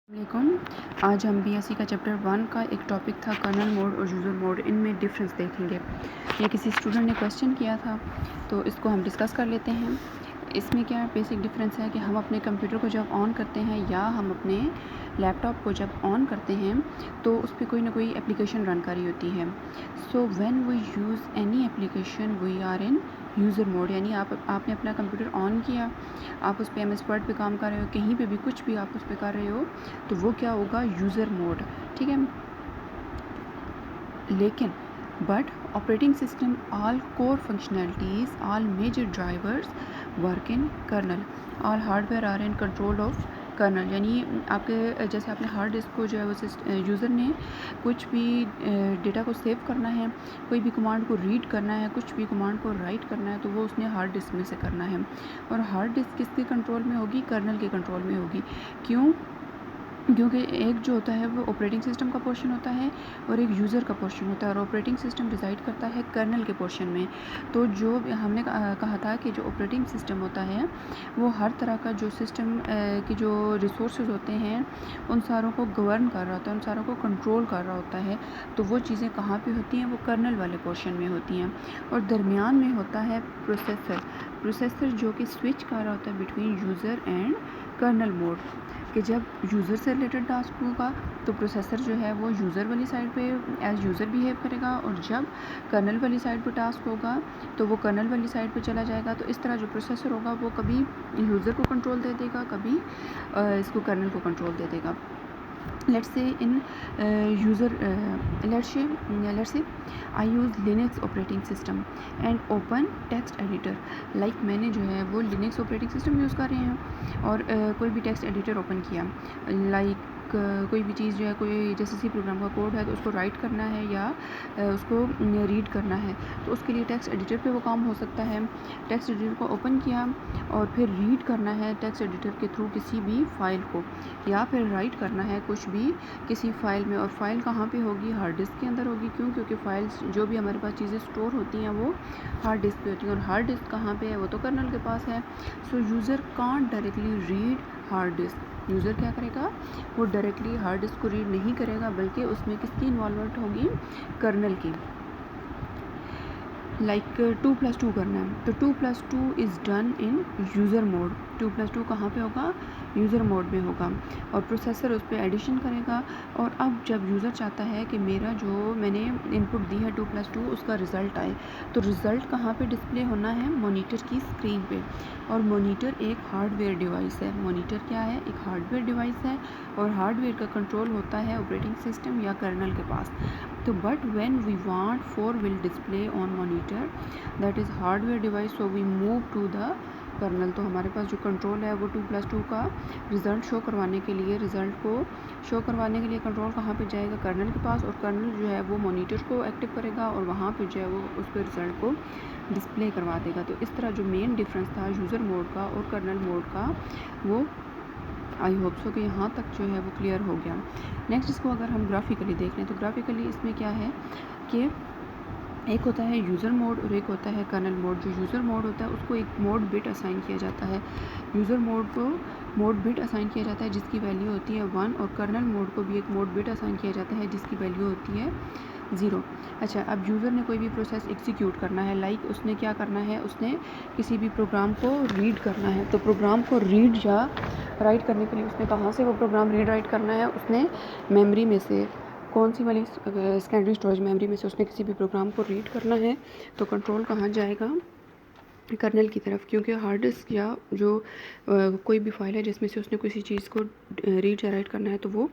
वालेकुम। आज हम बीएससी का चैप्टर 1 का एक टॉपिक था कर्नल मोड और यूज़र मोड, इनमें डिफरेंस देखेंगे। ये किसी स्टूडेंट ने क्वेश्चन किया था तो इसको हम डिस्कस कर लेते हैं। इसमें क्या बेसिक डिफरेंस है कि हम अपने कंप्यूटर को जब ऑन करते हैं या हम अपने लैपटॉप को जब ऑन करते हैं तो उस पर कोई ना कोई एप्लीकेशन रन कर रही होती है। So when we use any application we are in user mode, यानी आपने अपना कंप्यूटर ऑन किया, आप उस पर एम एस वर्ड पर काम कर रहे हो, कहीं पे भी कुछ भी आप उस पर कर रहे हो तो वो क्या होगा, यूज़र मोड। ठीक है। लेकिन but operating system all core functionalities all major drivers work in kernel, all hardware are in control of kernel. यानी आपके जैसे आपने हार्ड डिस्क को जो है वो यूज़र ने कुछ भी डेटा को सेव करना है, कोई भी कमांड को रीड करना है, कुछ भी कमांड को राइट करना है, तो वो उसने हार्ड डिस्क में से करना है। और हार्ड डिस्क किसके कंट्रोल में होगी? कर्नल के कंट्रोल में होगी। क्यों? क्योंकि एक जो होता है वो ऑपरेटिंग सिस्टम का पोर्शन होता है और एक यूज़र का पोर्शन होता है, और ऑपरेटिंग सिस्टम डिसाइड करता है कर्नल के पोर्शन में। तो जो हमने कहा था कि जो ऑपरेटिंग सिस्टम होता है वो हर तरह का जो सिस्टम की जो रिसोर्सेज होते हैं उन सारों को गवर्न कर रहा होता है, उन सारों को कंट्रोल कर रहा होता है। तो वो चीज़ें कहाँ पे होती हैं? वो कर्नल वाले पोर्शन में होती हैं। और दरमियान में होता है प्रोसेसर जो कि स्विच कर रहा होता है between user and kernel mode. कि जब यूज़र से रिलेटेड टास्क होगा तो प्रोसेसर जो है वो यूज़र वाली साइड पे एज यूज़र बिहेव करेगा, और जब कर्नल वाली साइड पे टास्क होगा तो वो कर्नल वाली साइड पे चला जाएगा। तो इस तरह जो प्रोसेसर होगा वो कभी यूज़र को कंट्रोल दे देगा, कभी इसको कर्नल को कंट्रोल दे देगा। let's say in user let's say I use Linux operating system and open text editor, like मैंने जो है वो Linux operating system यूज़ कर रहे हैं और कोई भी टेक्स्ट एडिटर ओपन किया, लाइक कोई भी चीज़ जो है, कोई जैसे सी प्रोग्राम का कोड है तो उसको राइट करना है या उसको रीड करना है, तो उसके लिए टेक्स्ट एडिटर पे वो काम हो सकता है। टेक्स्ट एडिटर को ओपन किया और फिर रीड करना है टेक्स्ट एडिटर के थ्रू किसी भी फाइल को, या फिर राइट करना है कुछ भी किसी फाइल में। और फाइल कहाँ पे होगी? हार्ड डिस्क के अंदर होगी। क्यों? क्योंकि फाइल्स जो भी हमारे पास चीज़ें स्टोर होती हैं वो हार्ड डिस्क पे होती हैं, और हार्ड डिस्क कहाँ पे है? वो तो कर्नल के पास है। सो user can't directly read hard disk. User क्या करेगा? वो डायरेक्टली हार्ड डिस्क को रीड नहीं करेगा, बल्कि उसमें किसकी इन्वॉल्वमेंट होगी? कर्नल की। लाइक 2+2 करना है तो 2+2 is done in user mode. 2+2 कहाँ पे होगा? यूज़र मोड में होगा, और प्रोसेसर उस पर एडिशन करेगा। और अब जब यूज़र चाहता है कि मेरा जो मैंने इनपुट दी है 2+2 उसका रिज़ल्ट आए, तो रिज़ल्ट कहाँ पे डिस्प्ले होना है? मॉनिटर की स्क्रीन पे। और मॉनिटर एक हार्डवेयर डिवाइस है। मॉनिटर क्या है? एक हार्डवेयर डिवाइस है, और हार्डवेयर का कंट्रोल होता है ऑपरेटिंग सिस्टम या कर्नल के पास। तो but when we want 4 will display on monitor, that is hardware device, so we move to the kernel. तो हमारे पास जो कंट्रोल है वो 2+2 का रिज़ल्ट शो करवाने के लिए, रिज़ल्ट को शो करवाने के लिए कंट्रोल कहाँ पे जाएगा? कर्नल के पास, और कर्नल जो है वो मॉनिटर को एक्टिव करेगा और वहाँ पे जो है वो उस पर रिज़ल्ट को डिस्प्ले करवा देगा। तो इस तरह जो मेन डिफरेंस था यूज़र मोड का और कर्नल मोड का, वो आई होप सो कि यहाँ तक जो है वो क्लियर हो गया। नेक्स्ट इसको अगर हम ग्राफिकली देख लें तो ग्राफिकली इसमें क्या है कि एक होता है यूज़र मोड और एक होता है कर्नल मोड। जो यूज़र मोड होता है उसको एक मोड बिट असाइन किया जाता है। यूज़र मोड को मोड बिट असाइन किया जाता है जिसकी वैल्यू होती है 1, और कर्नल मोड को भी एक मोड बिट असाइन किया जाता है जिसकी वैल्यू होती है 0। अच्छा, अब यूज़र ने कोई भी प्रोसेस एग्जीक्यूट करना है, लाइक उसने क्या करना है? उसने किसी भी प्रोग्राम को रीड करना है, तो प्रोग्राम को रीड या राइट करने के लिए उसने कहाँ से वो प्रोग्राम रीड राइट करना है? उसने मेमोरी में से, कौन सी वाली? सेकेंडरी स्टोरेज मेमोरी में से उसने किसी भी प्रोग्राम को रीड करना है, तो कंट्रोल कहाँ जाएगा? कर्नल की तरफ। क्योंकि हार्ड डिस्क या जो कोई भी फाइल है जिसमें से उसने किसी चीज़ को रीड या राइट करना है तो वो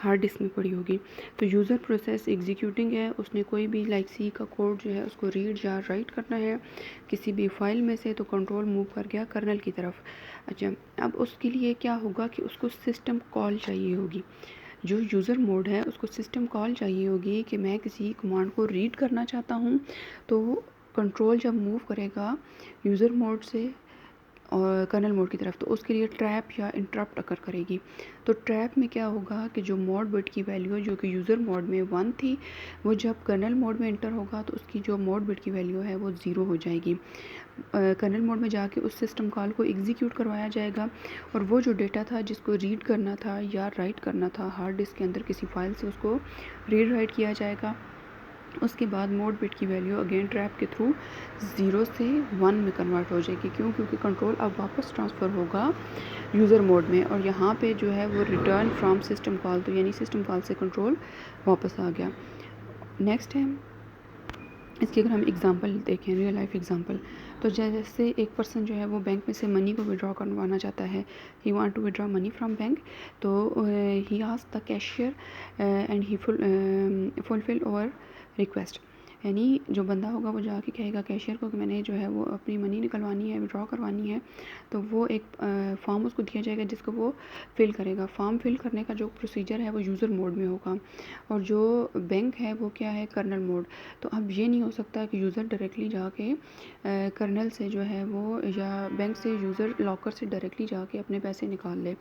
हार्ड डिस्क में पड़ी होगी। तो यूज़र प्रोसेस एग्जीक्यूटिंग है, उसने कोई भी लाइक सी का कोड जो है उसको रीड या राइट करना है किसी भी फाइल में से, तो कंट्रोल मूव कर गया कर्नल की तरफ। अच्छा, अब उसके लिए क्या होगा कि उसको सिस्टम कॉल चाहिए होगी। जो यूज़र मोड है उसको सिस्टम कॉल चाहिए होगी कि मैं किसी कमांड को रीड करना चाहता हूँ, तो कंट्रोल जब मूव करेगा यूज़र मोड से और कर्नल मोड की तरफ, तो उसके लिए ट्रैप या इंटरप्ट अकर करेगी। तो ट्रैप में क्या होगा कि जो मोड बिट की वैल्यू जो कि यूज़र मोड में 1 थी, वो जब कर्नल मोड में इंटर होगा तो उसकी जो मोड बिट की वैल्यू है वो 0 हो जाएगी। कर्नल मोड में जाके उस सिस्टम कॉल को एग्जीक्यूट करवाया जाएगा और वो जो डेटा था जिसको रीड करना था या राइट करना था हार्ड डिस्क के अंदर किसी फाइल से, उसको रीड राइट किया जाएगा। उसके बाद मोड बिट की वैल्यू अगेन ट्रैप के थ्रू 0 से 1 में कन्वर्ट हो जाएगी। क्यों? क्योंकि कंट्रोल अब वापस ट्रांसफ़र होगा यूज़र मोड में, और यहाँ पे जो है वो रिटर्न फ्रॉम सिस्टम कॉल, तो यानी सिस्टम कॉल से कंट्रोल वापस आ गया। नेक्स्ट है, इसकी अगर हम एग्जांपल देखें, रियल लाइफ एग्जांपल, तो जैसे एक पर्सन जो है वो बैंक में से मनी को विड्रॉ करवाना चाहता है, he want to withdraw money from bank, तो he asked the cashier and he fulfil our request. यानी जो बंदा होगा वो जाके कहेगा कैशियर को कि मैंने जो है वो अपनी मनी निकलवानी है, विड्रॉ करवानी है, तो वो एक फॉर्म उसको दिया जाएगा जिसको वो फिल करेगा। फॉर्म फिल करने का जो प्रोसीजर है वो यूज़र मोड में होगा, और जो बैंक है वो क्या है, कर्नल मोड। तो अब ये नहीं हो सकता कि यूज़र डायरेक्टली जाके कर्नल से जो है वो, या बैंक से यूज़र लॉकर से डायरेक्टली जाके अपने पैसे निकाल ले,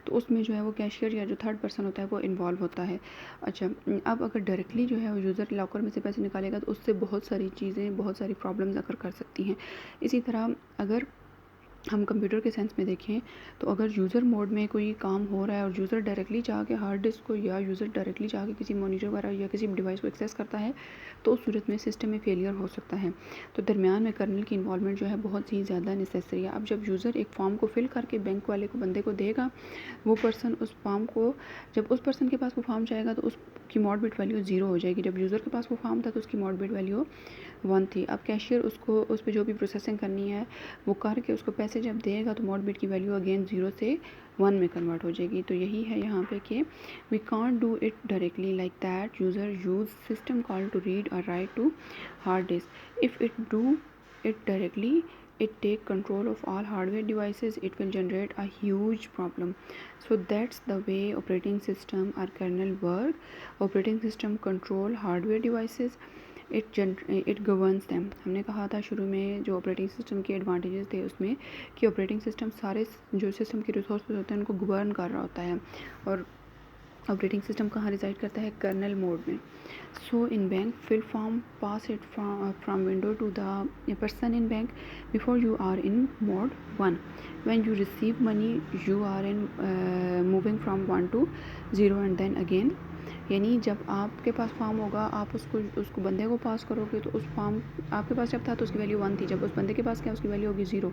तो उसमें जो है वो कैशियर या जो थर्ड पर्सन होता है वो इन्वॉल्व होता है। अच्छा, अब अगर डायरेक्टली जो है वो यूज़र लॉकर में से पैसे निकालेगा तो उससे बहुत सारी चीज़ें, बहुत सारी प्रॉब्लम्स अगर कर सकती हैं। इसी तरह अगर हम कंप्यूटर के सेंस में देखें, तो अगर यूज़र मोड में कोई काम हो रहा है और यूज़र डायरेक्टली जाके हार्ड डिस्क को, या यूज़र डायरेक्टली जाके किसी मॉनिटर वगैरह या किसी डिवाइस को एक्सेस करता है, तो उस सूरत में सिस्टम में फेलियर हो सकता है। तो दरमियान में कर्नल की इन्वॉल्वमेंट जो है बहुत ही ज़्यादा नेसेसरी है। अब जब यूज़र एक फॉर्म को फिल करके बैंक वाले को, बंदे को देगा, वो पर्सन उस फॉर्म को, जब उस पर्सन के पास वो फॉर्म जाएगा तो उसकी मोड बिट वैल्यू 0 हो जाएगी। जब यूज़र के पास वो फॉर्म था तो उसकी मोड बिट वैल्यू 1 थी। अब कैशियर उसको, उस पर जो भी प्रोसेसिंग करनी है वो करके उसको पैसे जब देगा तो मोड बिट की वैल्यू अगेन 0 से 1 में कन्वर्ट हो जाएगी। तो यही है यहाँ पे कि we can't do it directly like that, user use system call to read or write to hard disk. If it do it directly, it take control of all hardware devices, it will generate a huge problem. So that's the way operating system or kernel work. Operating system control hardware devices, it governs them. हमने कहा था शुरू में जो operating system के advantages थे उसमें कि ऑपरेटिंग सिस्टम सारे जो सिस्टम के रिसोर्सेज होते हैं उनको गवर्न कर रहा होता है, और ऑपरेटिंग सिस्टम कहाँ रिसाइड करता है, कर्नल मोड में। So in bank fill form, pass it from window to the person in bank before you are in mode 1। When you receive money you are in moving from 1 to 0 and then again. यानी जब आपके पास form होगा, आप उसको बंदे को पास करोगे, तो उस फॉर्म आपके पास जब था तो उसकी वैल्यू 1 थी, जब उस बंदे के पास क्या उसकी वैल्यू होगी 0,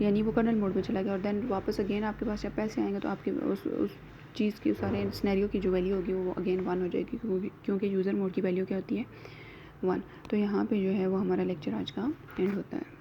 यानी वो कर्नल मोड में चला गया। और देन वापस अगेन आपके पास जब पैसे आएंगे तो आपके उस चीज़ की, सारे सिनेरियो की जो वैल्यू होगी वो अगेन 1 हो जाएगी, क्योंकि यूज़र मोड की वैल्यू क्या होती है, 1। तो यहाँ पे जो है वो हमारा लेक्चर आज का एंड होता है।